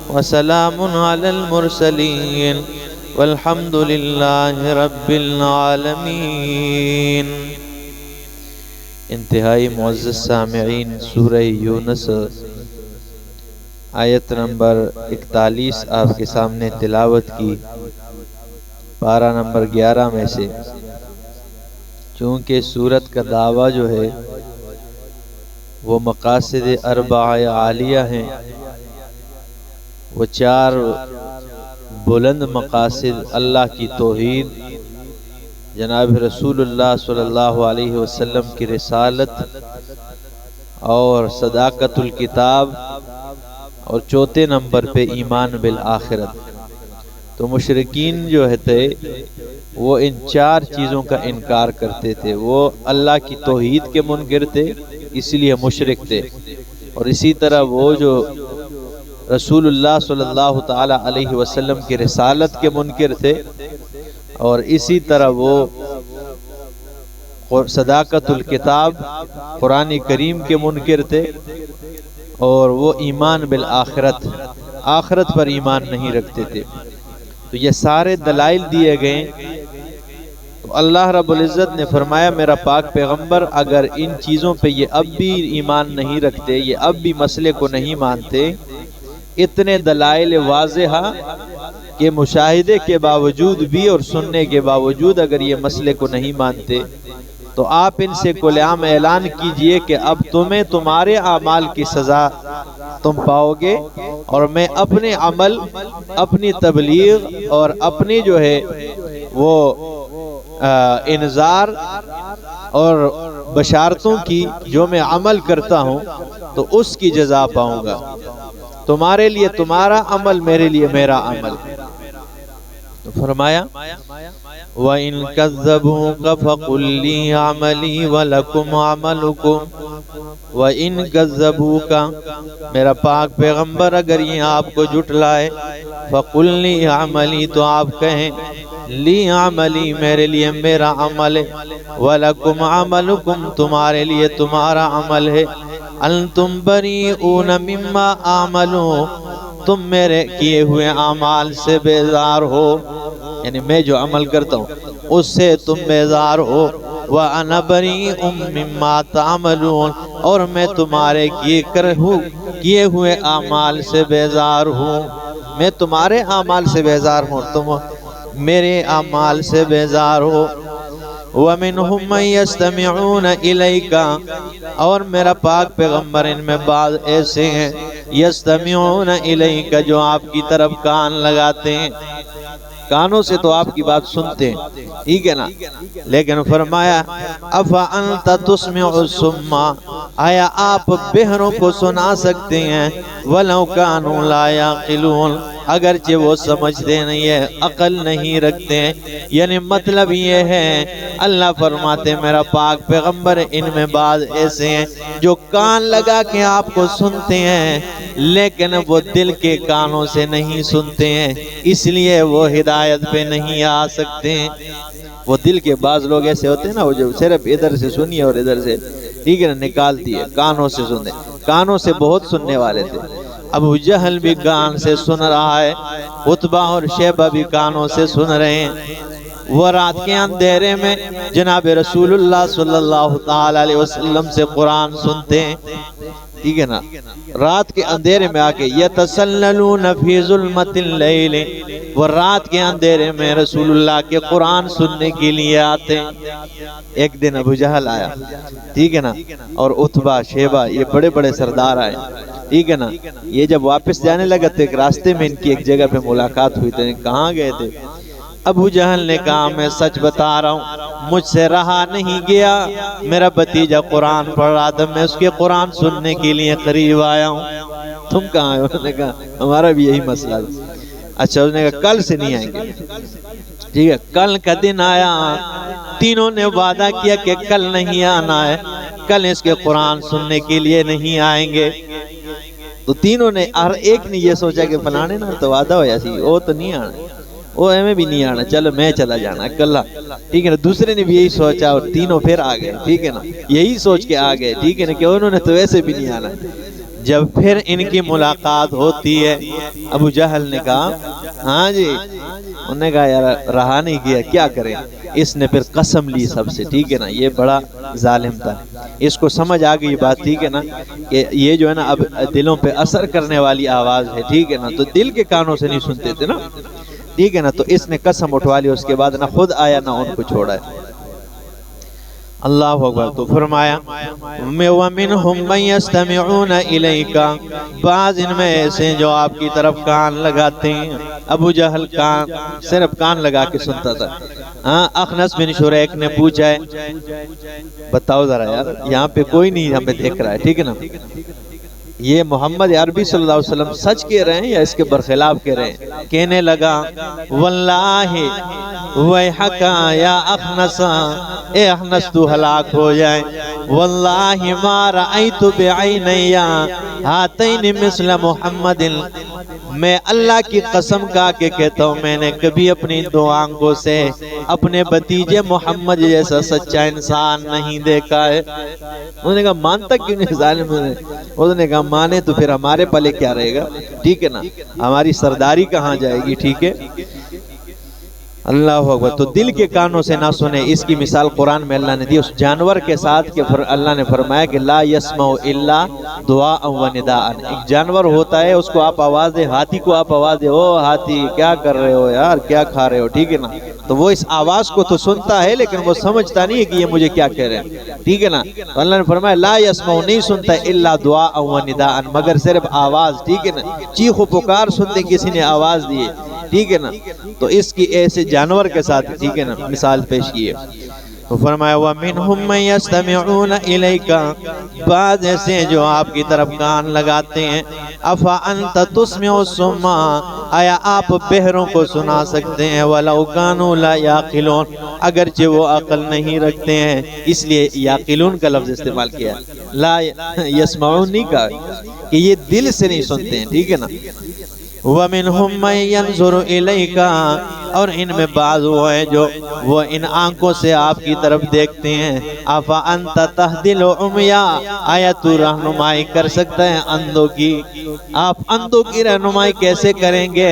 وسلام علی المرسلین والحمد للہ رب العالمین۔ انتہائی معزز سامعین، سورہ یونس آیت نمبر 41 آپ کے سامنے تلاوت کی، پارہ نمبر 11 میں سے۔ چونکہ سورت کا دعویٰ جو ہے وہ مقاصد اربعہ عالیہ ہیں، وہ 4 بلند مقاصد اللہ کی توحید، جناب رسول اللہ صلی اللہ علیہ وسلم کی رسالت اور صداقت الکتاب، اور چوتھے نمبر پہ ایمان بالآخرت۔ تو مشرکین جو تھے وہ ان 4 چیزوں کا انکار کرتے تھے، وہ اللہ کی توحید کے منکر تھے، اس لیے مشرک تھے، اور اسی طرح وہ جو رسول اللہ صلی اللہ تعالی علیہ وسلم کی رسالت کے منکر تھے، اور اسی طرح وہ صداقت الکتاب قرآن کریم کے منکر تھے، اور وہ ایمان بالآخرت، آخرت پر ایمان نہیں رکھتے تھے۔ تو یہ سارے دلائل دیے گئے، تو اللہ رب العزت نے فرمایا میرا پاک پیغمبر اگر ان چیزوں پہ یہ اب بھی ایمان نہیں رکھتے، یہ اب بھی مسئلے کو نہیں مانتے، اتنے دلائل واضحہ کہ مشاہدے کے باوجود بھی اور سننے کے باوجود اگر یہ مسئلے کو نہیں مانتے، تو آپ ان سے کھلے عام اعلان کیجئے کہ اب تمہیں تمہارے اعمال کی سزا تم پاؤ گے، اور میں اپنے عمل، اپنی تبلیغ اور اپنی جو ہے وہ انذار اور بشارتوں کی جو میں عمل کرتا ہوں تو اس کی جزا پاؤں گا۔ تمہارے لیے تمہارا عمل، میرے لیے میرا عمل۔ تو فرمایا وَإِن كَذَّبُوكَ فَقُل لِّي عَمَلِي وَلَكُمْ عَمَلُكُمْ وَإِن كَذَّبُوكَ، میرا پاک پیغمبر اگر یہ آپ کو جھٹلائے، فَقُل لِّي عَمَلِي، تو آپ کہیں لی عملی، میرے لیے میرا عمل ہے، وَلَكُمْ عَمَلُكُمْ، تمہارے لیے تمہارا عمل ہے، انتم بریئون مما اعملوا، تم میرے کیے ہوئے اعمال سے بیزار ہو، یعنی میں جو عمل کرتا ہوں اس سے تم بیزار ہو، وَأَنَا بَرِيءٌ مِّمَّا تَعْمَلُونَ، اور میں تمہارے کیے ہوئے اعمال سے بیزار ہوں، میں تمہارے اعمال سے بیزار ہوں، تم میرے اعمال سے بیزار ہو۔ وَمِنْهُمْ مَنْ يَسْتَمِعُونَ إِلَيْكَ، اور میرا پاک پیغمبر ان میں بعض ایسے ہیں یستمعون الیک، جو آپ کی طرف کان لگاتے ہیں، کانوں سے تو آپ کی بات سنتے ہیں، ٹھیک ہے نا، لیکن فرمایا افانت تسمع الصم، آیا آپ بہروں کو سنا سکتے ہیں، ولو کانوا لا یعقلون، اگرچہ وہ سمجھتے نہیں ہے، عقل نہیں رکھتے ہیں۔ یعنی مطلب یہ ہے اللہ فرماتے میرا پاک پیغمبر ان میں بعض ایسے ہیں جو کان لگا کے آپ کو سنتے ہیں، لیکن وہ دل کے کانوں سے نہیں سنتے ہیں، اس لیے وہ ہدایت پہ نہیں آ سکتے ہیں۔ وہ دل کے بعض لوگ ایسے ہوتے ہیں نا، وہ جو صرف ادھر سے سنیے اور ادھر سے، ٹھیک ہے نا، نکالتی ہے، کانوں سے سنتے، کانوں سے بہت سننے والے تھے۔ ابو جہل بھی کان سے سن رہا ہے، عتبہ اور شیبہ بھی کانوں سے سن رہے ہیں۔ وہ رات کے اندھیرے میں جناب رسول اللہ صلی اللہ تعالی علیہ وسلم سے قرآن سنتے ہیں، ٹھیک ہے نا، رات کے اندھیرے میں آ کے یتسللون فی ظلمت اللیل، وہ رات کے اندھیرے میں رسول اللہ کے قرآن سننے کے لیے آتے ہیں۔ ایک دن ابو جہل آیا، ٹھیک ہے نا، اور عتبہ شیبہ یہ بڑے بڑے سردار آئے، ٹھیک ہے نا۔ یہ جب واپس جانے لگا تو ایک راستے میں ان کی ایک جگہ پہ ملاقات ہوئی تھی، کہاں گئے تھے؟ ابو جہل نے کہا میں سچ بتا رہا ہوں، مجھ سے رہا نہیں گیا، میرا بھتیجا قرآن پڑھ رہا تھا، میں اس کے قرآن سننے کے لیے قریب آیا ہوں۔ تم کہاں آئے؟ انہوں نے کہا ہمارا بھی یہی مسئلہ ہے۔ اچھا، اس نے کہا کل سے نہیں آئیں گے، ٹھیک ہے۔ کل کا دن آیا، تینوں نے وعدہ کیا کہ کل نہیں آنا ہے، کل اس کے قرآن سننے کے لیے نہیں آئیں گے۔ تو تینوں نے، ہر ایک نے یہ سوچا کہ فلانے نا تو وعدہ ہوا سی، وہ تو نہیں آنا، وہ ہمیں بھی نہیں آنا، چلو میں چلا جانا کلا، ٹھیک ہے نا۔ دوسرے نے بھی یہی سوچا اور تینوں پھر آ گئے، ٹھیک ہے نا، یہی سوچ کے آ گئے، ٹھیک ہے نا، کہ انہوں نے تو ویسے بھی نہیں آنا۔ جب پھر ان کی ملاقات ہوتی ہے، ابو جہل نے کہا ہاں جی، انہوں نے کہا یار رہا نہیں گیا، کیا کریں؟ اس نے پھر قسم لی سب سے، ٹھیک ہے نا، یہ بڑا ظالم تھا، اس کو سمجھ آ گئی بات، ٹھیک ہے نا، کہ یہ جو ہے نا اب دلوں پہ اثر کرنے والی آواز ہے، ٹھیک ہے نا، تو دل کے کانوں سے نہیں سنتے تھے نا، ٹھیک ہے نا، تو اس نے قسم اٹھوا لی، اس کے بعد نہ خود آیا نہ ان کو چھوڑا ہے۔ اللہ اکبر۔ تو فرمایا وَمِنْهُمْ مَنْ يَسْتَمِعُونَ إِلَيْكَ، بعض ان میں ایسے جو آپ کی طرف کان لگاتے ہیں۔ ابو جہل کان صرف کان لگا کے سنتا تھا۔ اخنس بن شریک نے پوچھا ہے، بتاؤ ذرا یار، یہاں پہ کوئی نہیں ہمیں دیکھ رہا ہے، ٹھیک ہے نا، یہ محمد عربی صلی اللہ علیہ وسلم سچ کہہ رہے ہیں یا اس کے برخلاف کہہ رہے ہیں؟ کہنے لگا واللہ ویحکا یا اخنس، اے اخنس تو ہلاک ہو جائے، واللہ ما رأیت بعینی ہاتین مثل محمد، میں اللہ کی قسم کھا کے کہتا ہوں میں نے کبھی اپنی دو آنکھوں سے اپنے بھتیجے محمد جیسا سچا انسان نہیں دیکھا ہے۔ انہوں نے کہا مانتا کیوں نہیں ظالم؟ انہوں نے کہا مانے تو پھر ہمارے پلے کیا رہے گا، ٹھیک ہے نا، ہماری سرداری کہاں جائے گی، ٹھیک ہے۔ اللہ اکبر۔ تو دل کے کانوں سے نہ سنے، اس کی مثال قرآن میں اللہ نے دی اس جانور کے ساتھ کہ اللہ نے فرمایا کہ لا یسمع الا دعاء و نداء، ایک جانور ہوتا ہے، اس کو آپ آواز دے، ہاتھی کو آپ آواز دے، او ہاتھی کیا کر رہے ہو یار، کیا کھا رہے ہو، ٹھیک ہے نا، تو وہ اس آواز کو تو سنتا ہے لیکن وہ سمجھتا نہیں ہے کہ یہ مجھے کیا کہہ رہے ہیں، ٹھیک ہے نا۔ تو اللہ نے فرمایا لا یسمع، نہیں سنتا الا دعاء و نداء، مگر صرف آواز، ٹھیک ہے نا، چیخ و پکار سنتے کسی نے آواز دی، ٹھیک ہے نا۔ تو اس کی ایسے جانور کے ساتھ، ٹھیک ہے نا، مثال پیش کی ہے۔ تو فرمایا وَمِنْهُمْ مَنْ يَسْتَمِعُونَ إِلَيْكَ، بعض ایسے جو آپ کی طرف کان لگاتے ہیں۔ أَفَأَنْتَ تُسْمِعُ الصُّمَّ، آیا آپ بہروں کو سنا سکتے ہیں، وَلَوْ كَانُوا لَا يَعْقِلُونَ، اگرچہ وہ عقل نہیں رکھتے ہیں، اس لیے یعقلون کا لفظ استعمال کیا ہے، لا یسمعون نہیں کہا کہ یہ دل سے نہیں سنتے ہیں، ٹھیک ہے نا۔ وَمِنْهُمْ مَنْ يَنْظُرُ إِلَيْكَ، اور ان میں بعض وہ ہیں جو وہ ان آنکھوں سے آپ کی طرف دیکھتے ہیں۔ أَفَأَنْتَ تَهْدِي الْعُمْيَا، آیا تو رہنمائی کر سکتا ہے اندھوں کی؟ آپ اندھوں کی رہنمائی کیسے کریں گے؟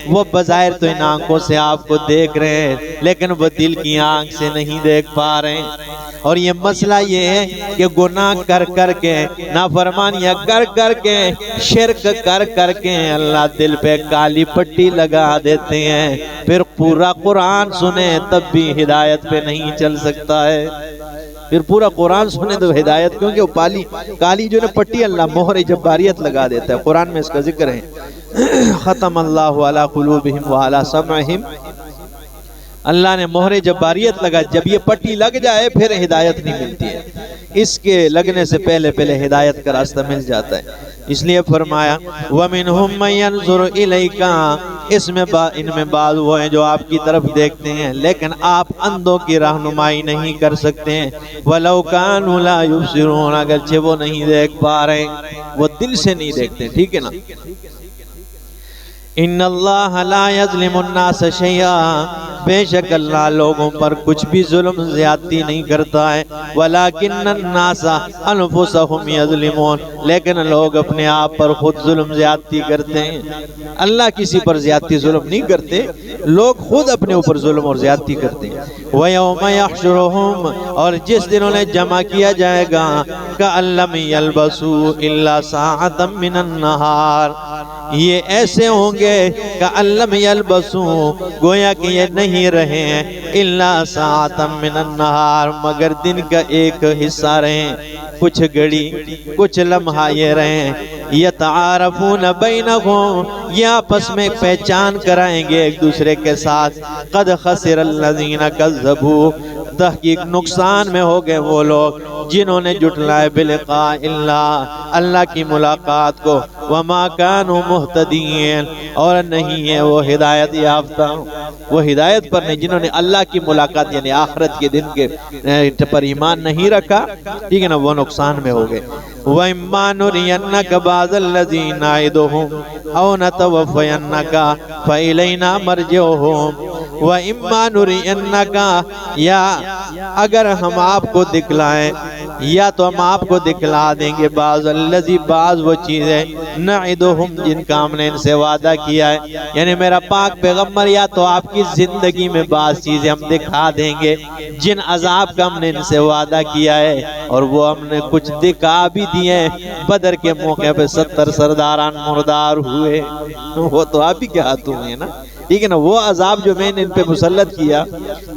وہ بظاہر تو ان آنکھوں سے آپ کو دیکھ رہے ہیں لیکن وہ دل کی آنکھ سے نہیں دیکھ پا رہے ہیں۔ اور یہ مسئلہ یہ ہے کہ گناہ کر کر کے، نافرمانیاں کر کر کے، شرک کر کر کے اللہ دل پہ کالی پٹی لگا دیتے ہیں، پھر پورا قرآن سنیں تب بھی ہدایت پہ نہیں چل سکتا ہے، پھر پورا قرآن سنیں تو ہدایت، کیونکہ وہ کالی جو ہے پٹی اللہ مہر جباریت لگا دیتا ہے، قرآن میں اس کا ذکر ہے۔ ختم اللہ علی قلوبہم وعلی سمعہم، اللہ نے مہر جباریت لگا، جب یہ پٹی لگ جائے پھر ہدایت نہیں ملتی ہے، اس کے لگنے سے پہلے ہدایت کا راستہ مل جاتا ہے۔ اس لیے فرمایا وَمِنْهُمْ مَنْ يَنْظُرُ إِلَيْكَ، اس میں ان میں بعض وہ ہیں جو آپ کی طرف دیکھتے ہیں لیکن آپ اندھوں کی رہنمائی نہیں کر سکتے ہیں۔ وَلَوْ كَانُوا لَا يُبْصِرُونَ، اگرچہ وہ نہیں دیکھ پا رہے، وہ دل سے نہیں دیکھتے، ٹھیک ہے نا۔ ان اللہ لا یظلم الناس شیئا، بے شک اللہ لوگوں پر کچھ بھی ظلم زیادتی نہیں کرتا ہے، ولکن الناس انفسهم یظلمون، لیکن لوگ اپنے آپ پر خود ظلم زیادتی کرتے ہیں۔ اللہ کسی پر زیادتی ظلم نہیں کرتے، لوگ خود اپنے اوپر ظلم اور زیادتی کرتے ہیں۔ وَيَوْمَ يَحْشُرُهُمْ، اور جس دن انہیں جمع کیا جائے گا، كَأَن لَّمْ يَلْبَثُوا إِلَّا سَاعَةً مِّنَ النَّهَارِ، یہ ایسے ہوں گے كَأَن لَّمْ يَلْبَثُوا، گویا کہ یہ نہیں رہے ہیں، إِلَّا سَاعَةً مِّنَ النَّهَارِ، مگر دن کا ایک حصہ رہے، کچھ گھڑی کچھ لمحہ یہ رہے۔ يَتَعَارَفُونَ بَيْنَهُمْ، یہ آپس میں پہچان کرائیں گے ایک دوسرے کے ساتھ۔ قَدْ خَسِرَ الَّذِينَ كَذَّبُوا، تحقیق نقصان میں ہو گئے وہ لوگ جنہوں نے جھٹلائے بلقاء اللہ، اللہ کی ملاقات کو، وما كانوا مہتدین، اور نہیں ہے وہ ہدایت یافتہ، وہ ہدایت پر نہیں، جنہوں نے اللہ کی ملاقات یعنی آخرت کے دن کے پر ایمان نہیں رکھا، ٹھیک ہے نا، وہ نقصان میں ہو گئے۔ وَإِمَّا نُرِيَنَّكَ بَعْضَ الَّذِي نَعِدُهُمْ أَوْ نَتَوَفَّيَنَّكَ فَإِلَيْنَا مَرْجِعُهُمْ، وَإِمَّا نُرِيَنَّكَ، یا اگر ہم آپ کو دکھلائیں یا تو ہم آپ کو دکھلا دیں گے بعض الذی بعض وہ چیزیں نعدہم جن کا ہم نے ان سے وعدہ کیا ہے، یعنی میرا پاک پیغمبر یا تو آپ کی زندگی میں بعض چیزیں ہم دکھا دیں گے جن عذاب کا ہم نے ان سے وعدہ کیا ہے، اور وہ ہم نے کچھ دکھا بھی دیے۔ بدر کے موقع پہ 70 سرداران مردار ہوئے، وہ تو آپ ہی کے ہاتھوں میں ہے نا، ٹھیک ہے نا۔ وہ عذاب جو میں نے ان پہ مسلط کیا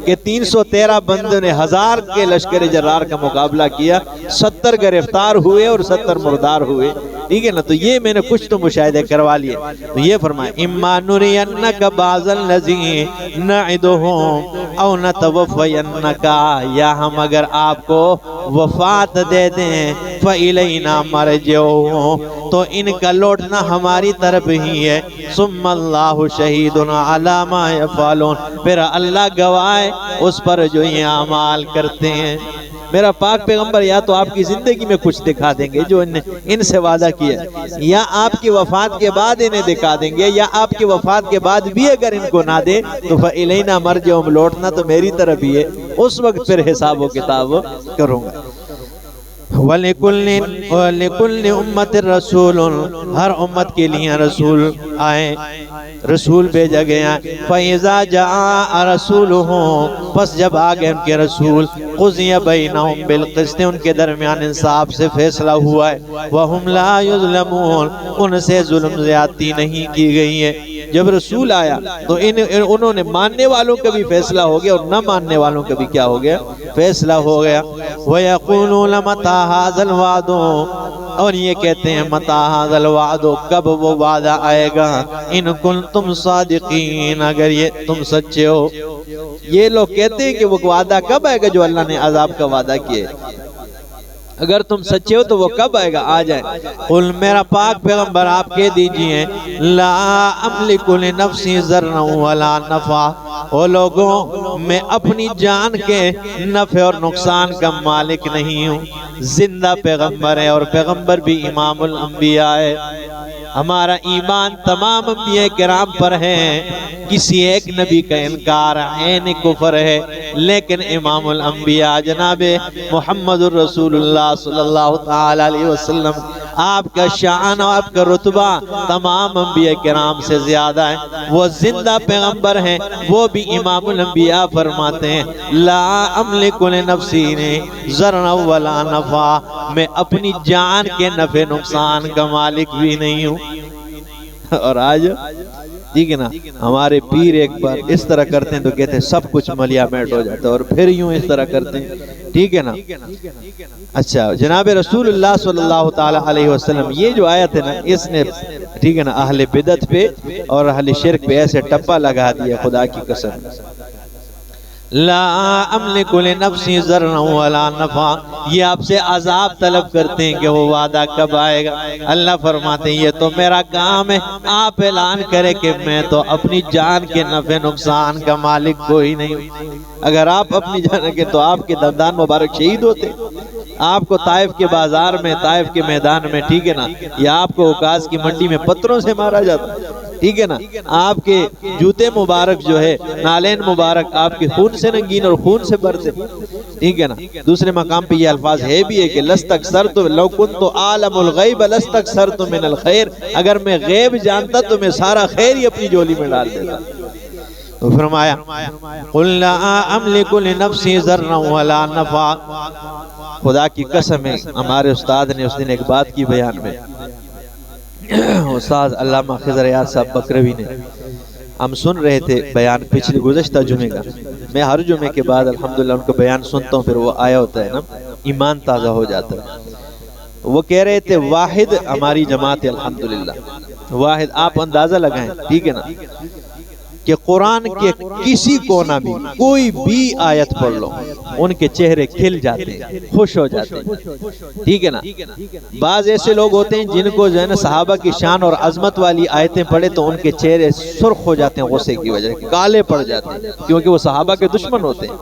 کہ 313 بندوں نے 1000 کے لشکر جرار کا مقابلہ کیا، 70 گرفتار ہوئے اور 70 مردار ہوئے، ٹھیک ہے نا۔ تو یہ میں نے کچھ تو مشاہدے کروا لیے۔ تو یہ فرمایا اما نرینک بعض الذی نعدہم او نتوفینک، یا ہم اگر آپ کو وفات دے دیں فإلینا مرجعہم، تو ان کا لوٹنا ہماری طرف ہی ہے، ثم اللہ شہید علی ما یفعلون، پھر اللہ گواہ ہے اس پر جو یہ اعمال کرتے ہیں۔ میرا پاک پیغمبر یا تو آپ کی زندگی میں کچھ دکھا دیں گے جو ان سے وعدہ کیا، یا آپ کی وفات کے بعد انہیں دکھا دیں گے، یا آپ کی وفات کے بعد بھی اگر ان کو نہ دے تو فإلینا مرجعہم، لوٹنا تو میری طرف ہی ہے، اس وقت پھر حساب و کتاب کروں گا۔ وَلِكُلِّ أُمَّةٍ رَسُولٌ، ہر امت کے لیے رسول آئیں، رسول بھیجا گیا۔ فَإِذَا جَاءَ رَسُولُهُمْ، پس جب آگئے ان کے رسول، قُضِيَ بَيْنَهُمْ بِالْقِسْطِ، ان کے درمیان انصاف سے فیصلہ ہوا ہے، وَهُمْ لَا يُظْلَمُونَ، ان سے ظلم زیادتی نہیں کی گئی ہے۔ جب رسول آیا تو انہوں نے ماننے والوں کا بھی فیصلہ ہو گیا اور نہ ماننے والوں کا بھی کیا ہو گیا، فیصلہ ہو گیا۔ وَيَقُولُونَ مَتَىٰ هَٰذَا الْوَعْدُ، اور یہ کہتے ہیں مَتَىٰ هَٰذَا الْوَعْدُ، کب وہ وعدہ آئے گا، اِن كُنتُمْ صَادِقِينَ، اگر یہ تم سچے ہو۔ یہ لوگ کہتے ہیں کہ وہ وعدہ کب آئے گا جو اللہ نے عذاب کا وعدہ کیے، اگر تم سچے ہو تو وہ کب آئے گا، آ جائے۔ قل، میرا پاک پیغمبر آپ کہہ دیجئے، لا املک لنفسی ضرا ولا نفع، او لوگوں میں اپنی جان کے نفع اور نقصان کا مالک نہیں ہوں۔ زندہ پیغمبر ہے اور پیغمبر بھی امام الانبیاء ہے۔ ہمارا ایمان تمام انبیاء کرام پر ہے، کسی ایک نبی کا انکار عین کفر ہے، لیکن امام الانبیاء جناب محمد الرسول اللہ صلی اللہ تعالی علیہ وسلم، آپ کا شان اور آپ کا رتبہ تمام انبیاء کرام سے زیادہ ہے۔ وہ زندہ پیغمبر ہیں، وہ بھی امام الانبیاء فرماتے ہیں لا املک لنفسی ضرا ولا نفع، میں اپنی جان کے نفع نقصان کا مالک بھی نہیں ہوں۔ اور آج ٹھیک ہے نا، ہمارے پیر ایک بار اس طرح کرتے ہیں تو کہتے ہیں سب کچھ ملیا میٹ ہو جاتا ہے، اور پھر یوں اس طرح کرتے ہیں، ٹھیک ہے نا۔ اچھا، جناب رسول اللہ صلی اللہ تعالی علیہ وسلم، یہ جو آیت ہے نا، اس نے ٹھیک ہے نا اہل بدعت پہ اور اہل شرک پہ ایسے ٹپا لگا دیا، خدا کی قسم۔ لا املک لنفسی ضرا ولا نفع، یہ آپ سے عذاب طلب کرتے ہیں کہ وہ وعدہ کب آئے گا۔ اللہ فرماتے ہیں یہ تو میرا کام ہے، آپ اعلان کرے کہ میں تو اپنی جان کے نفع نقصان کا مالک کوئی نہیں ہوں۔ اگر آپ اپنی جان کے تو آپ کے دندان مبارک شہید ہوتے، آپ کو طائف کے بازار میں، طائف کے میدان میں، ٹھیک ہے نا، یا آپ کو اوکاز کی منڈی میں پتھروں سے مارا جاتا، ٹھیک ہے نا، آپ کے جوتے مبارک جو ہے، نالین مبارک آپ کے خون سے رنگین اور خون سے برتے، ٹھیک ہے نا۔ دوسرے مقام پہ یہ الفاظ ہے بھی ہے کہ لستکثرت لو کنت عالم الغیب لستکثرت من الخیر، اگر میں غیب جانتا تو میں سارا خیر ہی اپنی جولی میں ڈال دیتا۔ تو فرمایا قل لا املک لنفسی ضرا ولا نفع، خدا کی قسم ہے، ہمارے استاد نے اس دن ایک بات کی بیان میں، استاد علامہ خضر یار صاحب بکروی نے، ہم سن رہے تھے بیان پچھلے گزشتہ جمعے کا، میں ہر جمعے کے بعد الحمدللہ ان کو بیان سنتا ہوں، پھر وہ آیا ہوتا ہے نا، ایمان تازہ ہو جاتا ہے۔ وہ کہہ رہے تھے واحد ہماری جماعت ہے الحمدللہ، واحد، آپ اندازہ لگائیں، ٹھیک ہے نا، کہ قرآن کے کسی کونا بھی کوئی بھی آیت پڑھ لو، ان کے چہرے کھل جاتے ہیں، خوش ہو جاتے ہیں، ٹھیک ہے نا۔ بعض ایسے لوگ ہوتے ہیں جن کو جو ہے نا صحابہ کی شان اور عظمت والی آیتیں پڑھے تو ان کے چہرے سرخ ہو جاتے ہیں غصے کی وجہ سے، کالے پڑ جاتے ہیں، کیونکہ وہ صحابہ کے دشمن ہوتے ہیں۔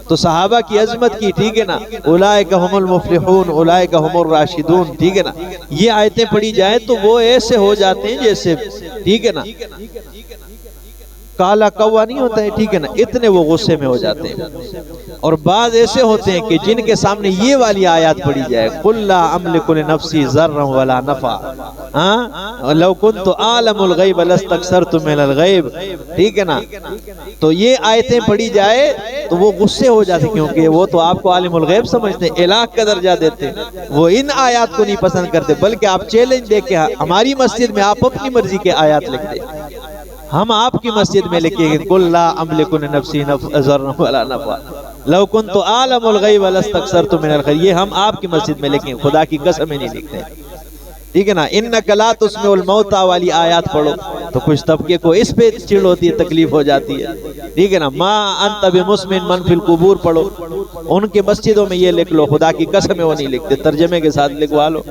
تو صحابہ کی عظمت کی، ٹھیک ہے نا، اولئک هم المفلحون اولئک هم الراشدون، ٹھیک ہے نا، یہ آیتیں پڑھی جائیں تو وہ ایسے ہو جاتے ہیں جیسے، ٹھیک ہے نا، کالا کوا نہیں ہوتا ہے، ٹھیک ہے نا، اتنے وہ غصے میں ہو جاتے ہیں۔ اور بعض ایسے ہوتے ہیں کہ جن کے سامنے یہ والی آیات پڑھی جائے قُلْ لَا أَمْلِكُ لِنَفْسِي ضَرًّا وَلَا نَفْعًا لَوْ كُنْتُ أَعْلَمُ الْغَيْبَ لَاسْتَكْثَرْتُ مِنَ الْغَيْبِ، ٹھیک ہے نا، تو یہ آیتیں پڑھی جائے تو وہ غصے ہو جاتے ہیں، کیونکہ وہ تو آپ کو عالم الغیب سمجھتے ہیں، الہ کا درجہ دیتے ہیں، وہ ان آیات کو نہیں پسند کرتے، بلکہ آپ چیلنج دے کے ہماری مسجد میں آپ اپنی مرضی کے آیات لکھتے ہیں، ہم آپ کی مسجد میں لکھیں گے قُلْ لَا أَمْلِكُ لِنَفْسِي ضَرًّا وَلَا نَفْعًا لَوْ كُنْتُ أَعْلَمُ الْغَيْبَ لَاسْتَكْثَرْتُ مِنَ الْخَيْرِ، یہ ہم آپ کی مسجد میں لکھیں، خدا کی قسمیں نہیں لکھتے ہیں، ٹھیک ہے نا۔ إِنَّكَ لَا تُسْمِعُ الْمَوْتَى والی آیات پڑھو تو کچھ طبقے کو اس پہ چڑ ہوتی ہے، تکلیف ہو جاتی ہے، ٹھیک ہے نا۔ مَا أَنْتَ بِمُسْمِعٍ مَنْ فِي الْقُبُورِ پڑھو، ان کے مسجدوں میں یہ لکھ لو، خدا کی قسمیں وہ نہیں لکھتے، ترجمے کے ساتھ لکھوا لو۔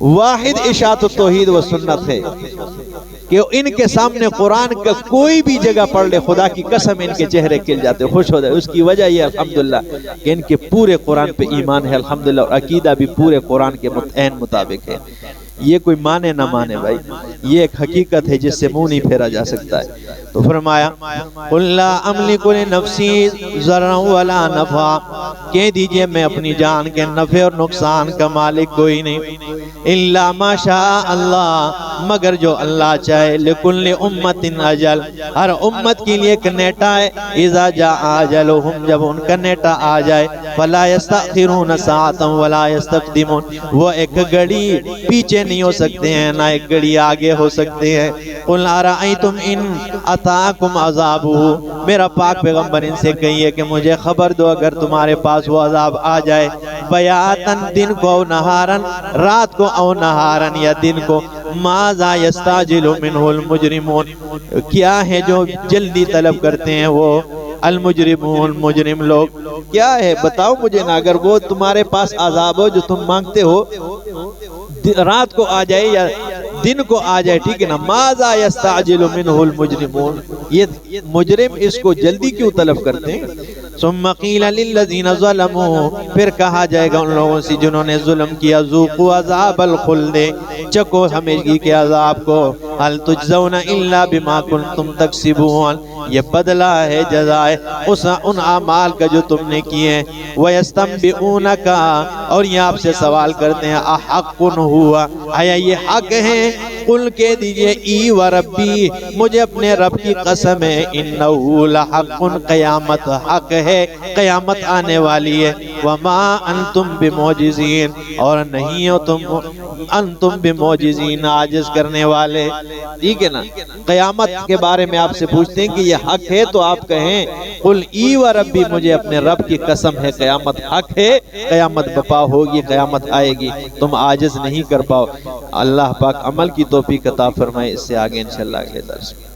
واحد اشاعت التوحید و سنت ہے کہ ان کے سامنے قرآن کا کوئی بھی جگہ پڑھ لے، خدا کی قسم ان کے چہرے کھل جاتے، خوش ہو جاتے۔ اس کی وجہ یہ الحمدللہ کہ ان کے پورے قرآن پہ ایمان ہے الحمدللہ، اور عقیدہ بھی پورے قرآن کے عین مطابق ہے۔ یہ کوئی مانے نہ مانے بھائی، یہ ایک حقیقت ہے جس سے منہ نہیں پھیرا جا سکتا ہے۔ تو فرمایا قُلْ لَا أَمْلِكُ لِنَفْسِي ضَرًّا وَلَا نَفْعًا، کہہ دیجئے میں اپنی جان کے نفع اور نقصان کا مالک کوئی نہیں، إِلَّا مَا شَاءَ اللَّهُ، مگر جو اللہ چاہے، لِكُلِّ أُمَّةٍ أَجَلٌ، ہر امت کے لیے ایک نیٹہ ہے، إِذَا جَاءَ أَجَلُهُمْ، جب ان کا نیٹہ آ جائے، فَلَا يَسْتَأْخِرُونَ سَاعَةً وَلَا يَسْتَقْدِمُونَ، وہ ایک گھڑی پیچھے نہیں ہو سکتے ہیں، نہ ایک گھڑی آگے ہو سکتے ہیں۔ قُلْ أَرَأَيْتُمْ إِنْ أَتَاكُمْ عَذَابُهُ، میرا پاک پیغمبر ان سے کہیے کہ مجھے خبر دو اگر تمہارے پاس وہ عذاب آ جائے، بیاتن، دن کو، او نہارن، رات کو، او نہارن، یا دن کو، ماذا یستعجل منہ المجرمون، کیا ہے جو جلدی طلب کرتے ہیں وہ المجرمون، مجرم لوگ، کیا ہے بتاؤ مجھے نا، اگر وہ تمہارے پاس عذاب ہو جو تم مانگتے ہو، رات کو آ جائے یا دن کو آ جائے، ٹھیک ہے نا، ماذا یستعجل منہ المجرمون، یہ مجرم اس کو جلدی کیوں طلب کرتے ہیں۔ ثم قیل للذین ظلموا، پھر کہا جائے گا ان لوگوں سے جنہوں نے ظلم کیا، ذوقوا عذاب الخلد، چکو ہمیشگی کے عذاب کو، هل تجزون الا بما کنتم تکسبون، یہ بدلہ ہے، جزائے ان اعمال کا جو تم نے کیے ہیں۔ وَيَسْتَنْبِئُونَكَ، اور یہ آپ سے سوال کرتے ہیں، احق ہوا، آیا یہ حق ہے؟ قل کہہ دیجئے ای و ربی، مجھے اپنے رب کی قسم ہے، انہو لحق، قیامت حق ہے، قیامت آنے والی ہے، وما انتم بمعجزین، اور نہیں ہو تم انتم بمعجزین، عاجز کرنے والے، ٹھیک ہے نا۔ قیامت کے بارے میں آپ سے پوچھتے ہیں کہ یہ حق ہے تو آپ کہیں قل ای و ربی، مجھے اپنے رب کی قسم ہے، قیامت حق ہے، قیامت بپا ہوگی، قیامت آئے گی، تم عاجز نہیں کر پاؤ۔ اللہ پاک عمل کی توفیق عطا فرمائے، اس سے آگے انشاءاللہ اگلے درس میں